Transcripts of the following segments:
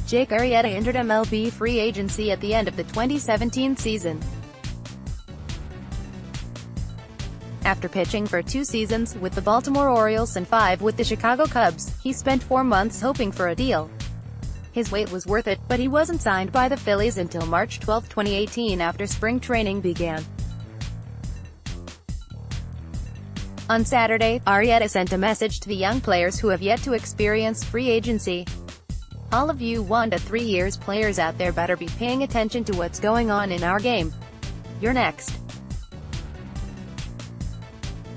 Jake Arrieta entered MLB Free Agency at the end of the 2017 season. After pitching for 2 seasons with the Baltimore Orioles and 5 with the Chicago Cubs, he spent 4 months hoping for a deal. His wait was worth it, but he wasn't signed by the Phillies until March 12, 2018 after spring training began. On Saturday, Arrieta sent a message to the young players who have yet to experience free agency. All of you 1 to 3 years players out there better be paying attention to what's going on in our game. You're next.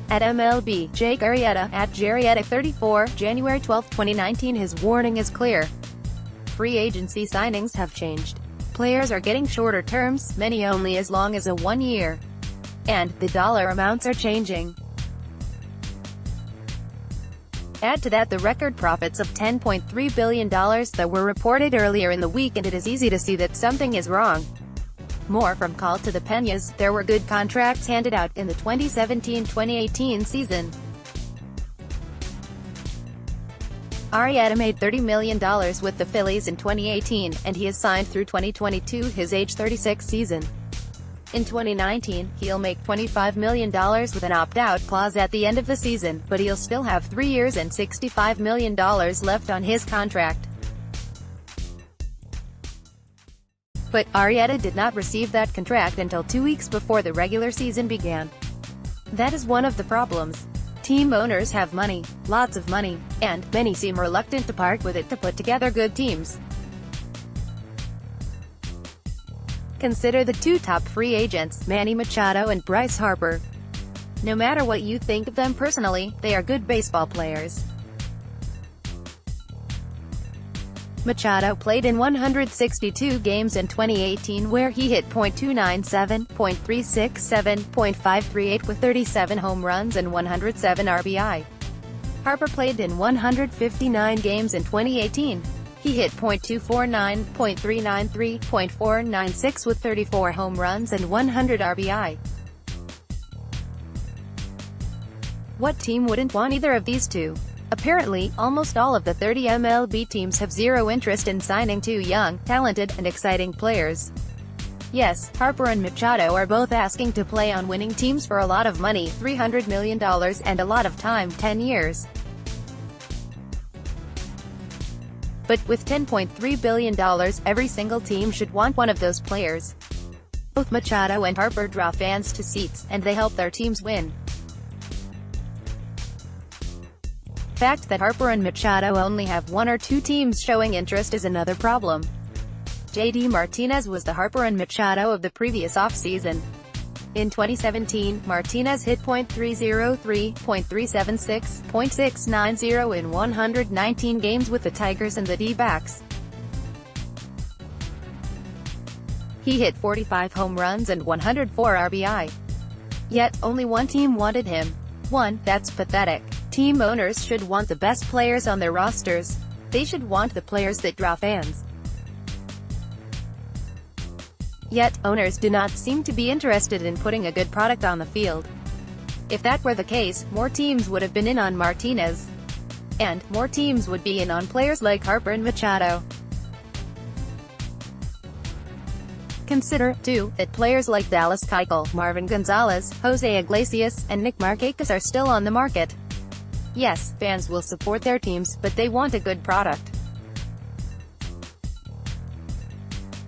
At MLB, Jake Arrieta, at Arrieta34, January 12, 2019. His warning is clear. Free agency signings have changed. Players are getting shorter terms, many only as long as a 1 year. And the dollar amounts are changing. Add to that the record profits of $10.3 billion that were reported earlier in the week, and it is easy to see that something is wrong. More from Call to the Peñas. There were good contracts handed out in the 2017-2018 season. Arrieta made $30 million with the Phillies in 2018, and he is signed through 2022, his age 36 season. In 2019, he'll make $25 million with an opt-out clause at the end of the season, but he'll still have 3 years and $65 million left on his contract. But Arrieta did not receive that contract until 2 weeks before the regular season began. That is one of the problems. Team owners have money, lots of money, and many seem reluctant to part with it to put together good teams. Consider the 2 top free agents, Manny Machado and Bryce Harper. No matter what you think of them personally, they are good baseball players. Machado played in 162 games in 2018 where he hit .297, .367, .538 with 37 home runs and 107 RBI. Harper played in 159 games in 2018. He hit .249, .393, .496 with 34 home runs and 100 RBI. What team wouldn't want either of these two? Apparently, almost all of the 30 MLB teams have zero interest in signing 2 young, talented, and exciting players. Yes, Harper and Machado are both asking to play on winning teams for a lot of money, $300 million, and a lot of time, 10 years. But with $10.3 billion, every single team should want one of those players. Both Machado and Harper draw fans to seats, and they help their teams win. The fact that Harper and Machado only have 1 or 2 teams showing interest is another problem. J.D. Martinez was the Harper and Machado of the previous offseason. In 2017, Martinez hit .303, .376, .690 in 119 games with the Tigers and the D-backs. He hit 45 home runs and 104 RBI. Yet, only 1 team wanted him. That's pathetic. Team owners should want the best players on their rosters. They should want the players that draw fans. Yet, owners do not seem to be interested in putting a good product on the field. If that were the case, more teams would have been in on Martinez. And more teams would be in on players like Harper and Machado. Consider, too, that players like Dallas Keuchel, Marvin Gonzalez, Jose Iglesias, and Nick Markakis are still on the market. Yes, fans will support their teams, but they want a good product.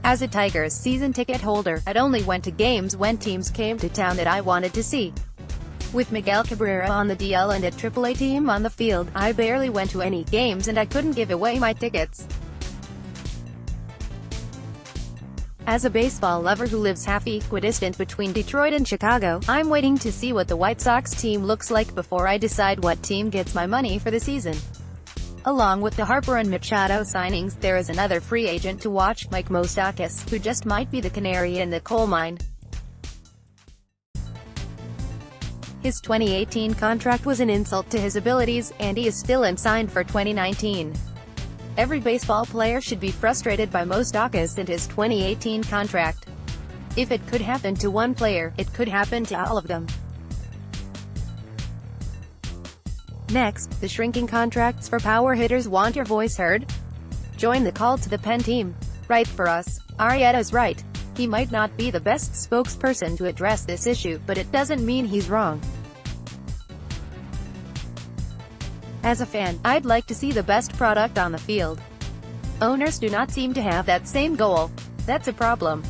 As a Tigers season ticket holder, I'd only went to games when teams came to town that I wanted to see. With Miguel Cabrera on the DL and a AAA team on the field, I barely went to any games and I couldn't give away my tickets. As a baseball lover who lives half equidistant between Detroit and Chicago, I'm waiting to see what the White Sox team looks like before I decide what team gets my money for the season. Along with the Harper and Machado signings, there is another free agent to watch, Mike Moustakas, who just might be the canary in the coal mine. His 2018 contract was an insult to his abilities, and he is still unsigned for 2019. Every baseball player should be frustrated by Moustakas and his 2018 contract. If it could happen to one player, it could happen to all of them. Next, the shrinking contracts for power hitters. Want your voice heard? Join the call to the pen team. Write for us. Arrieta's right. He might not be the best spokesperson to address this issue, but it doesn't mean he's wrong. As a fan, I'd like to see the best product on the field. Owners do not seem to have that same goal. That's a problem.